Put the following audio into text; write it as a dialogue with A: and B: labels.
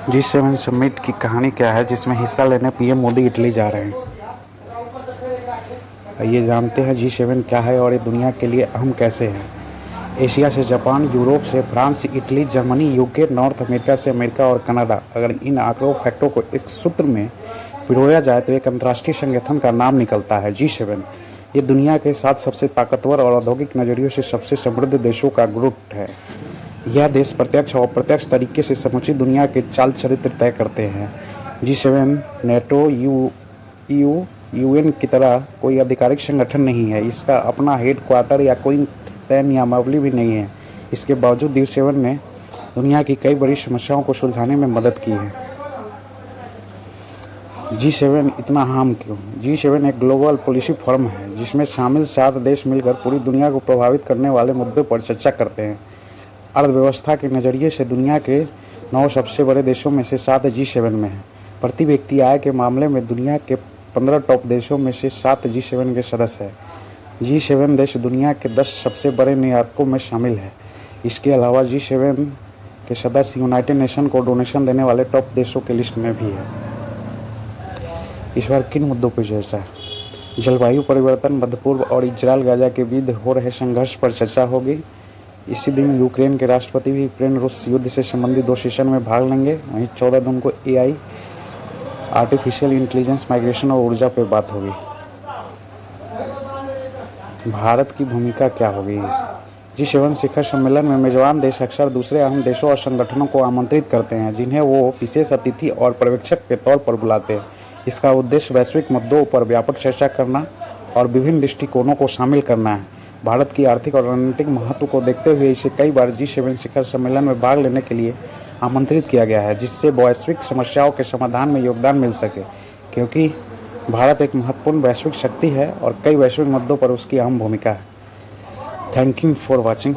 A: G7 summit की कहानी क्या है जिसमें हिस्सा लेने पीएम मोदी इटली जा रहे हैं। आइए जानते हैं G7 क्या है और ये दुनिया के लिए अहम कैसे है। एशिया से जापान, यूरोप से France, Italy, Germany, UK, north America से अमेरिका और कनाडा। अगर इन आंकड़ों फैक्टों को एक सूत्र में पिरोया जाए तो एक अंतर्राष्ट्रीय संगठन का नाम निकलता है G7। ये दुनिया के 7 सबसे ताकतवर और औद्योगिक नज़रियों से सबसे समृद्ध देशों का ग्रुप है। यह देश प्रत्यक्ष और अप्रत्यक्ष तरीके से समूची दुनिया के चाल चरित्र तय करते हैं। G7 नेटो, यूएन की तरह कोई आधिकारिक संगठन नहीं है। इसका अपना हेडक्वार्टर या कोई तय नियमावली भी नहीं है। इसके बावजूद G7 ने दुनिया की कई बड़ी समस्याओं को सुलझाने में मदद की है। G7 इतना अहम क्यों? G7 एक ग्लोबल पॉलिसी फोरम है जिसमें शामिल 7 देश मिलकर पूरी दुनिया को प्रभावित करने वाले मुद्दों पर चर्चा करते हैं। अर्थव्यवस्था के नज़रिए से दुनिया के 9 सबसे बड़े देशों में से 7 G7 में हैं। प्रति व्यक्ति आय के मामले में दुनिया के 15 टॉप देशों में से 7 G7 के सदस्य हैं। G7 देश दुनिया के 10 सबसे बड़े निर्यातकों में शामिल है। इसके अलावा G7 के सदस्य यूनाइटेड नेशन को डोनेशन देने वाले टॉप देशों की लिस्ट में भी है। इस बार किन मुद्दों पर चर्चा? जलवायु परिवर्तन, मध्य पूर्व और इजरायल गाजा के बीच हो रहे संघर्ष पर चर्चा होगी। इसी दिन यूक्रेन के राष्ट्रपति भी यूक्रेन रूस युद्ध से संबंधित 2 सेशन में भाग लेंगे। वहीं 14 जून को AI, आर्टिफिशियल इंटेलिजेंस, माइग्रेशन और ऊर्जा पर बात होगी। भारत की भूमिका क्या होगी? G7 शिखर सम्मेलन में मेजबान देश अक्सर दूसरे अहम देशों और संगठनों को आमंत्रित करते हैं जिन्हें वो विशेष अतिथि और पर्यवेक्षक के तौर पर बुलाते हैं। इसका उद्देश्य वैश्विक मुद्दों पर व्यापक चर्चा करना और विभिन्न दृष्टिकोणों को शामिल करना है। भारत की आर्थिक और रणनीतिक महत्व को देखते हुए इसे कई बार G7 शिखर सम्मेलन में भाग लेने के लिए आमंत्रित किया गया है, जिससे वैश्विक समस्याओं के समाधान में योगदान मिल सके। क्योंकि भारत एक महत्वपूर्ण वैश्विक शक्ति है और कई वैश्विक मुद्दों पर उसकी अहम भूमिका है। Thank you for watching.